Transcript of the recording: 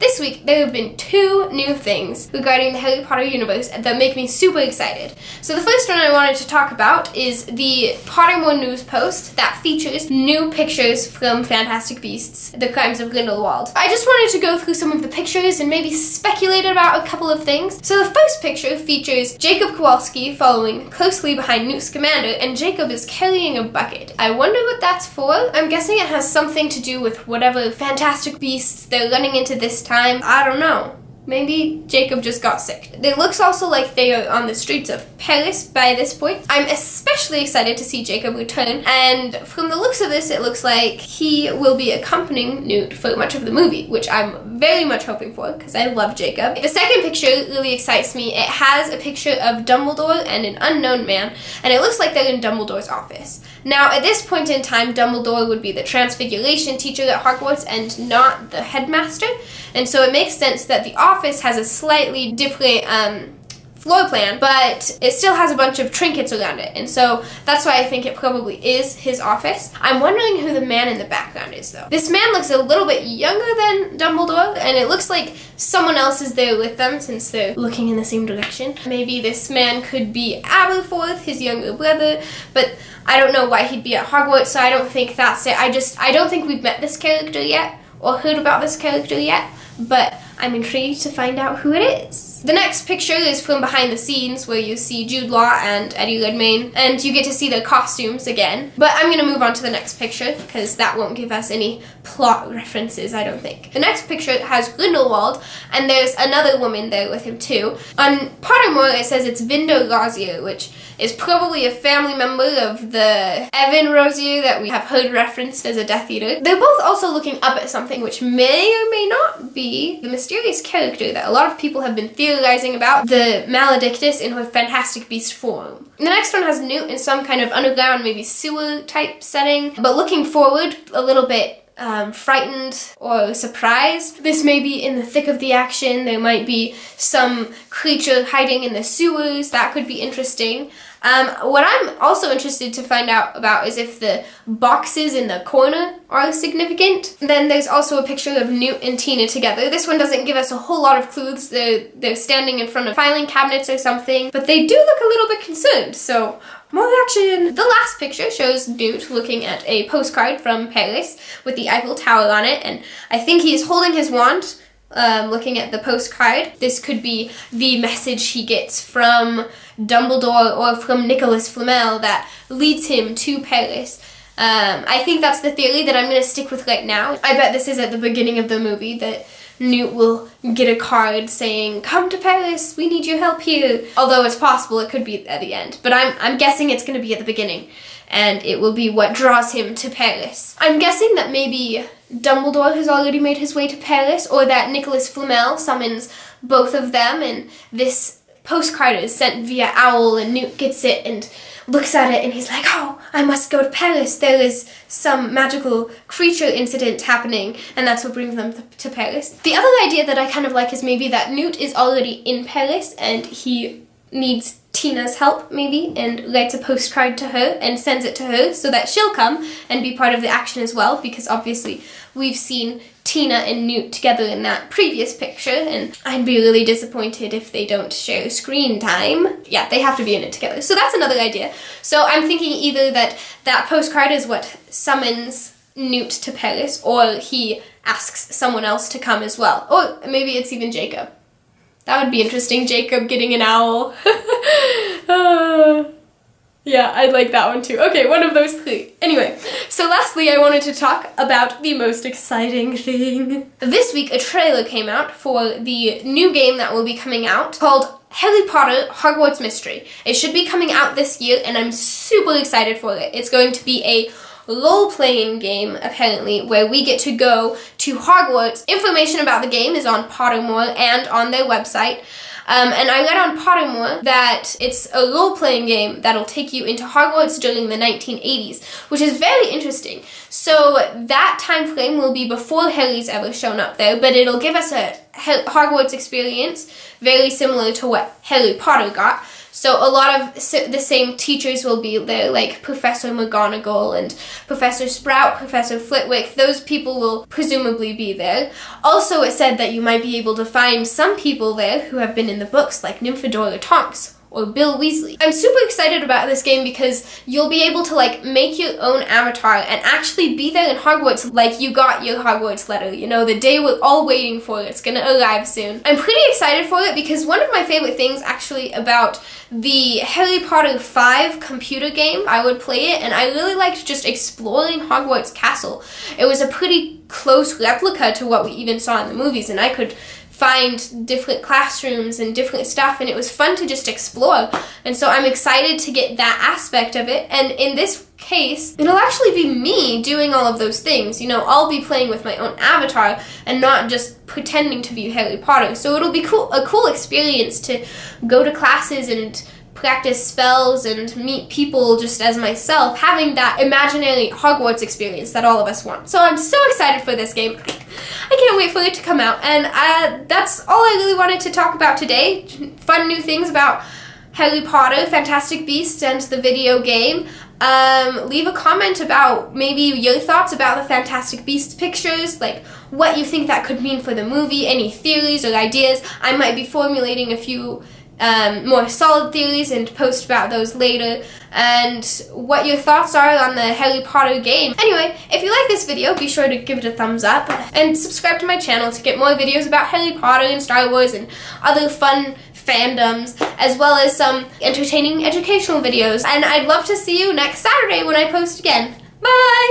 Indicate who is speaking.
Speaker 1: this week there have been 2 new things regarding the Harry Potter universe that make me super excited. So the first one I wanted to talk about is the Pottermore news post that features new pictures from Fantastic Beasts: The Crimes of Grindelwald. I just wanted to go through some of the pictures and maybe speculate about a couple of things. So the first picture features Jacob Kowalski following closely behind Newt Scamander, and Jacob is carrying a bucket. I wonder what that's for. I'm guessing it has something to do with whatever Fantastic Beasts they're running into this time. I don't know. Maybe Jacob just got sick. It looks also like they are on the streets of Paris by this point. I'm especially excited to see Jacob return, and from the looks of this, it looks like he will be accompanying Newt for much of the movie, which I'm very much hoping for because I love Jacob. The second picture really excites me. It has a picture of Dumbledore and an unknown man, and it looks like they're in Dumbledore's office. Now, at this point in time, Dumbledore would be the Transfiguration teacher at Hogwarts and not the headmaster, and so it makes sense that the office has a slightly different floor plan, but it still has a bunch of trinkets around it, and so that's why I think it probably is his office. I'm wondering who the man in the background is, though. This man looks a little bit younger than Dumbledore, and it looks like someone else is there with them since they're looking in the same direction. Maybe this man could be Aberforth, his younger brother, but I don't know why he'd be at Hogwarts, so I don't think that's it. I don't think we've met this character yet, or heard about this character yet, but I'm intrigued to find out who it is. The next picture is from behind the scenes where you see Jude Law and Eddie Redmayne, and you get to see their costumes again. But I'm gonna move on to the next picture because that won't give us any plot references, I don't think. The next picture has Grindelwald, and there's another woman there with him too. On Pottermore it says it's Vindo Rosier, which is probably a family member of the Evan Rosier that we have heard referenced as a Death Eater. They're both also looking up at something which may or may not be the mysterious character that a lot of people have been theorizing about, the Maledictus in her Fantastic Beast form. The next one has Newt in some kind of underground, maybe sewer type setting, but looking forward a little bit frightened or surprised. This may be in the thick of the action. There might be some creature hiding in the sewers. That could be interesting. What I'm also interested to find out about is if the boxes in the corner are significant. Then there's also a picture of Newt and Tina together. This one doesn't give us a whole lot of clues. They're standing in front of filing cabinets or something, but they do look a little bit concerned, so more action! The last picture shows Newt looking at a postcard from Paris with the Eiffel Tower on it, and I think he's holding his wand, looking at the postcard. This could be the message he gets from Dumbledore or from Nicholas Flamel that leads him to Paris. I think that's the theory that I'm going to stick with right now. I bet this is at the beginning of the movie, that Newt will get a card saying, "Come to Paris, we need your help here." Although it's possible it could be at the end, but I'm guessing it's going to be at the beginning, and it will be what draws him to Paris. I'm guessing that maybe Dumbledore has already made his way to Paris, or that Nicholas Flamel summons both of them, and this postcard is sent via owl, and Newt gets it and looks at it, and he's like, "Oh, I must go to Paris. There is some magical creature incident happening," and that's what brings them to Paris. The other idea that I kind of like is maybe that Newt is already in Paris, and he needs Tina's help, maybe, and writes a postcard to her and sends it to her so that she'll come and be part of the action as well, because obviously we've seen Tina and Newt together in that previous picture, and I'd be really disappointed if they don't share screen time. Yeah, they have to be in it together. So that's another idea. So I'm thinking either that postcard is what summons Newt to Paris, or he asks someone else to come as well. Or maybe it's even Jacob. That would be interesting, Jacob getting an owl. Yeah, I'd like that one too. Okay, one of those 3. Anyway, so lastly, I wanted to talk about the most exciting thing. This week, a trailer came out for the new game that will be coming out called Harry Potter Hogwarts Mystery. It should be coming out this year, and I'm super excited for it. It's going to be a role-playing game, apparently, where we get to go to Hogwarts. Information about the game is on Pottermore and on their website. And I read on Pottermore that it's a role-playing game that'll take you into Hogwarts during the 1980s, which is very interesting. So that time frame will be before Harry's ever shown up there, but it'll give us a Hogwarts experience very similar to what Harry Potter got. So a lot of the same teachers will be there, like Professor McGonagall and Professor Sprout, Professor Flitwick. Those people will presumably be there. Also, it said that you might be able to find some people there who have been in the books, like Nymphadora Tonks or Bill Weasley. I'm super excited about this game because you'll be able to like make your own avatar and actually be there in Hogwarts like you got your Hogwarts letter. You know, the day we're all waiting for. It's gonna arrive soon. I'm pretty excited for it because one of my favorite things actually about the Harry Potter 5 computer game, I would play it and I really liked just exploring Hogwarts Castle. It was a pretty close replica to what we even saw in the movies, and I could find different classrooms and different stuff, and it was fun to just explore. And so I'm excited to get that aspect of it, and in this case, it'll actually be me doing all of those things. You know, I'll be playing with my own avatar and not just pretending to be Harry Potter. So it'll be a cool experience to go to classes and practice spells and meet people just as myself, having that imaginary Hogwarts experience that all of us want. So I'm so excited for this game. I can't wait for it to come out. And that's all I really wanted to talk about today. Fun new things about Harry Potter, Fantastic Beasts, and the video game. Leave a comment about maybe your thoughts about the Fantastic Beasts pictures, like what you think that could mean for the movie, any theories or ideas. I might be formulating a few more solid theories and post about those later, and what your thoughts are on the Harry Potter game. Anyway, if you like this video, be sure to give it a thumbs up and subscribe to my channel to get more videos about Harry Potter and Star Wars and other fun fandoms, as well as some entertaining educational videos. And I'd love to see you next Saturday when I post again. Bye!